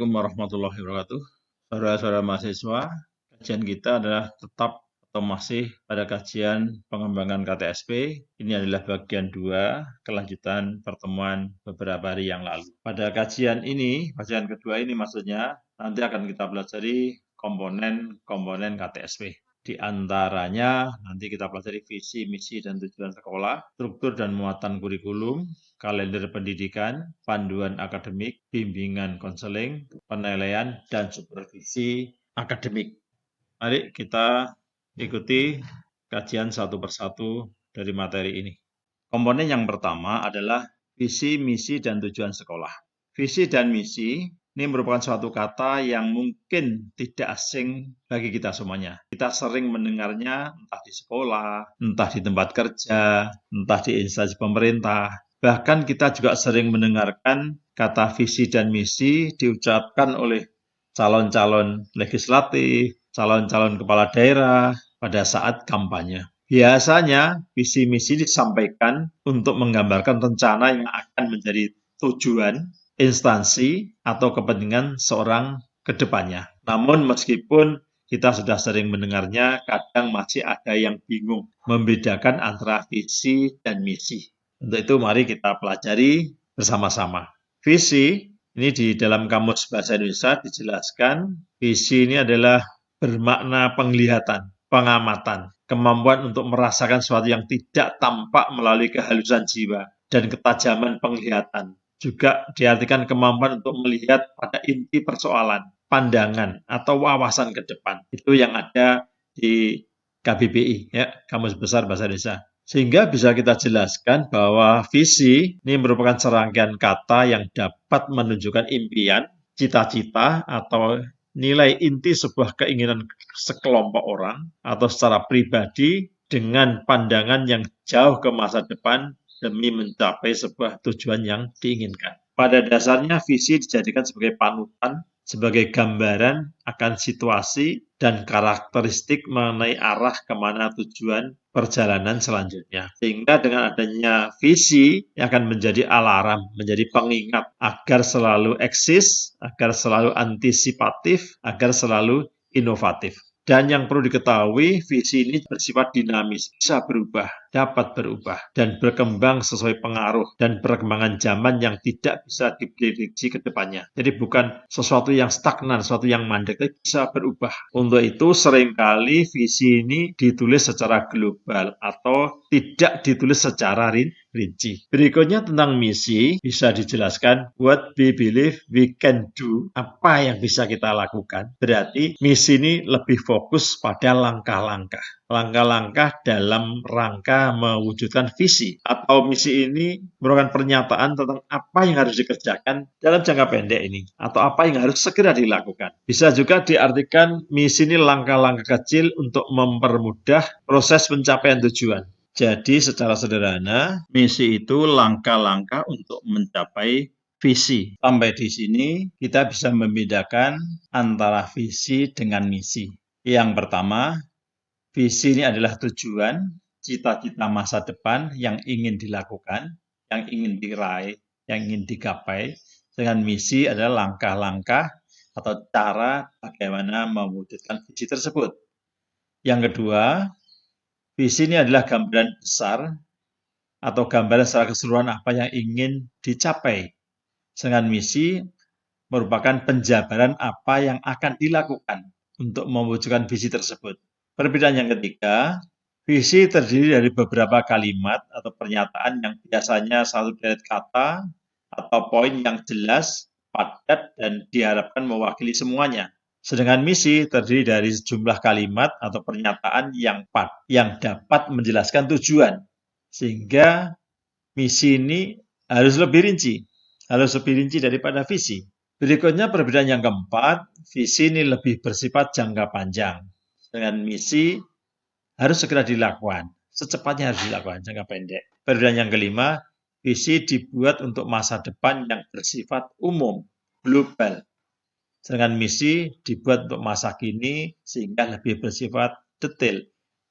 Assalamualaikum warahmatullahi wabarakatuh. Saudara-saudara mahasiswa, kajian kita adalah tetap atau masih pada kajian pengembangan KTSP. Ini adalah bagian 2, kelanjutan pertemuan beberapa hari yang lalu. Pada kajian ini, kajian kedua ini maksudnya, nanti akan kita pelajari komponen-komponen KTSP. Di antaranya nanti kita pelajari visi, misi, dan tujuan sekolah, struktur dan muatan kurikulum, kalender pendidikan, panduan akademik, bimbingan konseling, penilaian, dan supervisi akademik. Mari kita ikuti kajian satu persatu dari materi ini. Komponen yang pertama adalah visi, misi, dan tujuan sekolah. Visi dan misi ini merupakan suatu kata yang mungkin tidak asing bagi kita semuanya. Kita sering mendengarnya entah di sekolah, entah di tempat kerja, entah di instansi pemerintah. Bahkan kita juga sering mendengarkan kata visi dan misi diucapkan oleh calon-calon legislatif, calon-calon kepala daerah pada saat kampanye. Biasanya visi misi disampaikan untuk menggambarkan rencana yang akan menjadi tujuan instansi atau kepentingan seorang ke depannya. Namun meskipun kita sudah sering mendengarnya, kadang masih ada yang bingung membedakan antara visi dan misi. Untuk itu mari kita pelajari bersama-sama. Visi ini di dalam Kamus Bahasa Indonesia dijelaskan, visi ini adalah bermakna penglihatan, pengamatan, kemampuan untuk merasakan sesuatu yang tidak tampak melalui kehalusan jiwa dan ketajaman penglihatan. Juga diartikan kemampuan untuk melihat pada inti persoalan, pandangan, atau wawasan ke depan. Itu yang ada di KBBI, ya, Kamus Besar Bahasa Indonesia. Sehingga bisa kita jelaskan bahwa visi ini merupakan serangkaian kata yang dapat menunjukkan impian, cita-cita, atau nilai inti sebuah keinginan sekelompok orang atau secara pribadi dengan pandangan yang jauh ke masa depan demi mencapai sebuah tujuan yang diinginkan. Pada dasarnya visi dijadikan sebagai panutan, sebagai gambaran akan situasi dan karakteristik mengenai arah kemana tujuan perjalanan selanjutnya. Sehingga dengan adanya visi yang akan menjadi alarm, menjadi pengingat agar selalu eksis, agar selalu antisipatif, agar selalu inovatif. Dan yang perlu diketahui, visi ini bersifat dinamis, bisa berubah, dapat berubah, dan berkembang sesuai pengaruh dan perkembangan zaman yang tidak bisa diprediksi ke depannya. Jadi bukan sesuatu yang stagnan, sesuatu yang mandek, tapi bisa berubah. Untuk itu seringkali visi ini ditulis secara global atau tidak ditulis secara rinci. Berikutnya tentang misi, bisa dijelaskan what we believe we can do, apa yang bisa kita lakukan. Berarti misi ini lebih fokus pada langkah-langkah. Langkah-langkah dalam rangka mewujudkan visi atau misi ini merupakan pernyataan tentang apa yang harus dikerjakan dalam jangka pendek ini atau apa yang harus segera dilakukan. Bisa juga diartikan misi ini langkah-langkah kecil untuk mempermudah proses pencapaian tujuan. Jadi secara sederhana, misi itu langkah-langkah untuk mencapai visi. Sampai di sini kita bisa membedakan antara visi dengan misi. Yang pertama, visi ini adalah tujuan, cita-cita masa depan yang ingin dilakukan, yang ingin diraih, yang ingin digapai. Dengan misi adalah langkah-langkah atau cara bagaimana mewujudkan visi tersebut. Yang kedua, visi ini adalah gambaran besar atau gambaran secara keseluruhan apa yang ingin dicapai. Sedangkan misi merupakan penjabaran apa yang akan dilakukan untuk mewujudkan visi tersebut. Perbedaan yang ketiga, visi terdiri dari beberapa kalimat atau pernyataan yang biasanya satu deret kata atau poin yang jelas, padat, dan diharapkan mewakili semuanya. Sedangkan misi terdiri dari sejumlah kalimat atau pernyataan yang dapat menjelaskan tujuan. Sehingga misi ini harus lebih rinci daripada visi. Berikutnya perbedaan yang keempat, visi ini lebih bersifat jangka panjang. Dengan misi harus segera dilakukan, secepatnya harus dilakukan, jangka pendek. Perbedaan yang kelima, visi dibuat untuk masa depan yang bersifat umum, global. Sedangkan misi dibuat untuk masa kini sehingga lebih bersifat detail,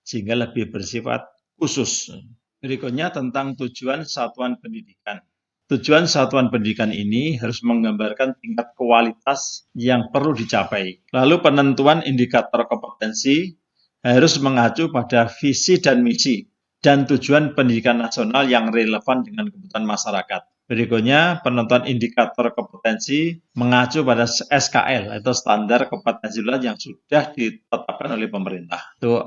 sehingga lebih bersifat khusus. Berikutnya tentang tujuan satuan pendidikan. Tujuan satuan pendidikan ini harus menggambarkan tingkat kualitas yang perlu dicapai. Lalu penentuan indikator kompetensi harus mengacu pada visi dan misi dan tujuan pendidikan nasional yang relevan dengan kebutuhan masyarakat. Berikutnya, penentuan indikator kompetensi mengacu pada SKL atau standar kompetensi yang sudah ditetapkan oleh pemerintah. Itu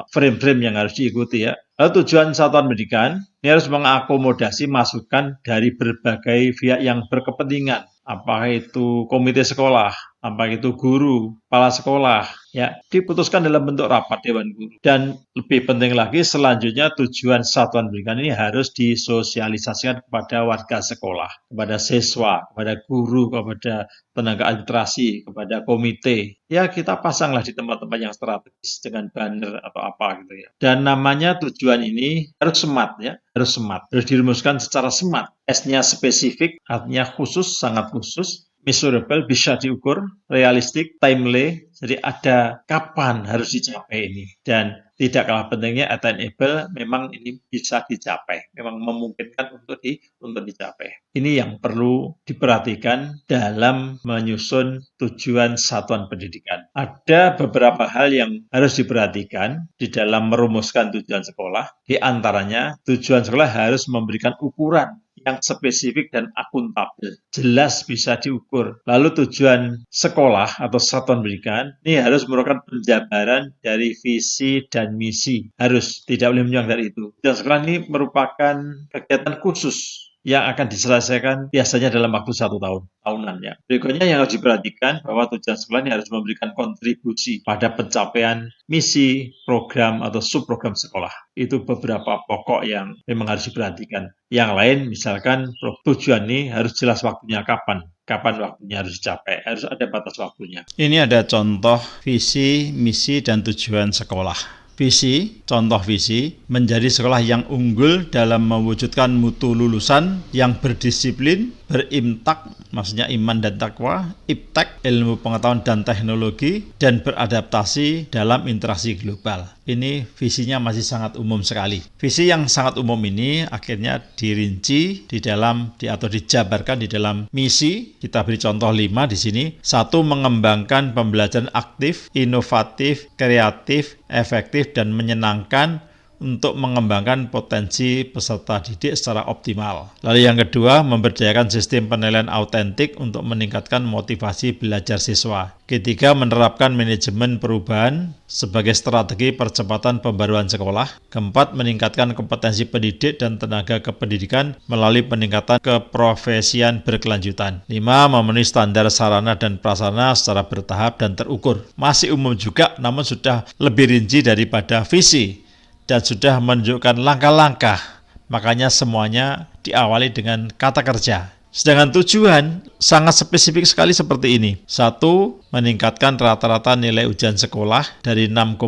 frame-frame yang harus diikuti ya. Lalu tujuan satuan pendidikan ini harus mengakomodasi masukan dari berbagai pihak yang berkepentingan. Apakah itu komite sekolah, apakah itu guru, kepala sekolah, ya diputuskan dalam bentuk rapat dewan guru. Dan lebih penting lagi, selanjutnya tujuan satuan pendidikan ini harus disosialisasikan kepada warga sekolah, kepada siswa, kepada guru, kepada tenaga administrasi, kepada komite. Ya kita pasanglah di tempat-tempat yang strategis dengan banner atau apa gitu ya. Dan namanya tujuan ini harus SMART ya, harus SMART. Harus dirumuskan secara SMART. S-nya spesifik, artinya khusus, sangat khusus. Measurable, bisa diukur, realistik, timely, jadi ada kapan harus dicapai ini. Dan tidak kalah pentingnya attainable, memang ini bisa dicapai, memang memungkinkan untuk dicapai. Ini yang perlu diperhatikan dalam menyusun tujuan satuan pendidikan. Ada beberapa hal yang harus diperhatikan di dalam merumuskan tujuan sekolah, di antaranya tujuan sekolah harus memberikan ukuran yang spesifik dan akuntabel, jelas bisa diukur. Lalu tujuan sekolah atau satuan pendidikan ini harus merupakan penjabaran dari visi dan misi. Harus, tidak boleh menyimpang dari itu. Tujuan sekolah ini merupakan kegiatan khusus yang akan diselesaikan biasanya dalam waktu 1 tahun, tahunan ya. Berikutnya yang harus diperhatikan bahwa tujuan sekolah ini harus memberikan kontribusi pada pencapaian misi, program, atau subprogram sekolah. Itu beberapa pokok yang memang harus diperhatikan. Yang lain misalkan tujuan ini harus jelas waktunya kapan waktunya harus dicapai, harus ada batas waktunya. Ini ada contoh visi, misi, dan tujuan sekolah. Visi, contoh visi, menjadi sekolah yang unggul dalam mewujudkan mutu lulusan yang berdisiplin, berimtak, maksudnya iman dan takwa, iptek, ilmu pengetahuan dan teknologi, dan beradaptasi dalam interaksi global. Ini visinya masih sangat umum sekali. Visi yang sangat umum ini akhirnya dirinci atau dijabarkan di dalam misi. Kita beri contoh 5 di sini. 1. Mengembangkan pembelajaran aktif, inovatif, kreatif, efektif, dan menyenangkan untuk mengembangkan potensi peserta didik secara optimal. Lalu yang kedua, memberdayakan sistem penilaian autentik untuk meningkatkan motivasi belajar siswa. Ketiga, menerapkan manajemen perubahan sebagai strategi percepatan pembaruan sekolah. Keempat, meningkatkan kompetensi pendidik dan tenaga kependidikan melalui peningkatan keprofesian berkelanjutan. 5. Memenuhi standar sarana dan prasarana secara bertahap dan terukur. Masih umum juga, namun sudah lebih rinci daripada visi dan sudah menunjukkan langkah-langkah. Makanya semuanya diawali dengan kata kerja. Sedangkan tujuan sangat spesifik sekali seperti ini. 1. Meningkatkan rata-rata nilai ujian sekolah dari 6,5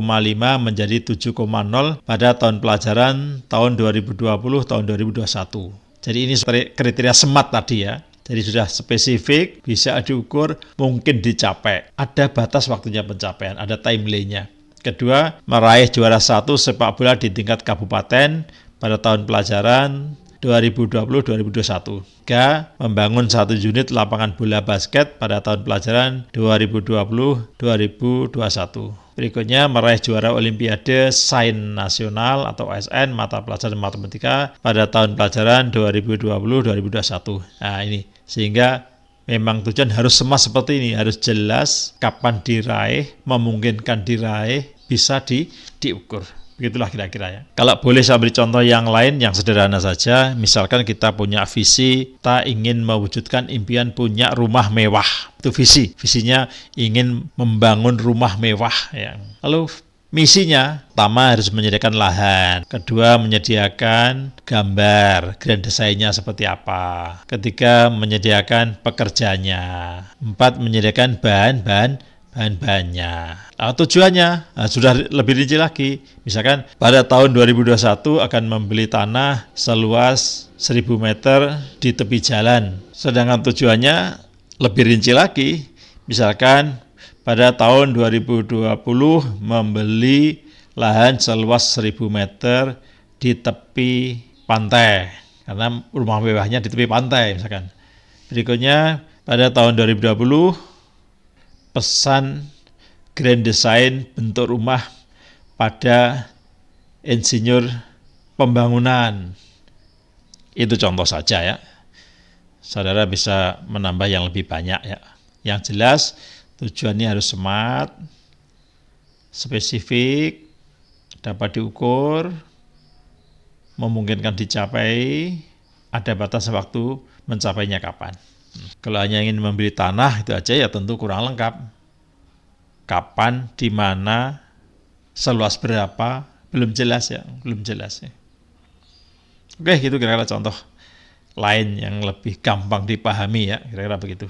menjadi 7,0 pada tahun pelajaran tahun 2020 tahun 2021. Jadi ini kriteria SMART tadi ya. Jadi sudah spesifik, bisa diukur, mungkin dicapai. Ada batas waktunya pencapaian, ada timeline-nya. Kedua, meraih juara 1 sepak bola di tingkat kabupaten pada tahun pelajaran 2020-2021. 3. Membangun 1 unit lapangan bola basket pada tahun pelajaran 2020-2021. Berikutnya, meraih juara Olimpiade Sains Nasional atau OSN mata pelajaran matematika pada tahun pelajaran 2020-2021. Nah ini, sehingga memang tujuan harus SMART seperti ini, harus jelas kapan diraih, memungkinkan diraih, bisa diukur. Begitulah kira-kira ya. Kalau boleh saya beri contoh yang lain yang sederhana saja, misalkan kita punya visi, kita ingin mewujudkan impian punya rumah mewah. Itu visi. Visinya ingin membangun rumah mewah ya. Lalu misinya, pertama harus menyediakan lahan, kedua menyediakan gambar, grand desainnya seperti apa, ketiga menyediakan pekerjanya, 4 menyediakan bahan-bahannya. Nah, tujuannya sudah lebih rinci lagi. Misalkan pada tahun 2021 akan membeli tanah seluas 1000 meter di tepi jalan. Sedangkan tujuannya lebih rinci lagi. Misalkan pada tahun 2020 membeli lahan seluas 1000 meter di tepi pantai. karena rumah mewahnya di tepi pantai misalkan. Berikutnya pada tahun 2020 pesan grand design bentuk rumah pada insinyur pembangunan. Itu contoh saja ya. Saudara bisa menambah yang lebih banyak ya. Yang jelas tujuannya harus smart, spesifik, dapat diukur, memungkinkan dicapai, ada batas waktu mencapainya kapan. Kalau hanya ingin membeli tanah itu aja ya tentu kurang lengkap. Kapan, di mana, seluas berapa, belum jelas ya. Oke, gitu kira-kira contoh lain yang lebih gampang dipahami ya, kira-kira begitu.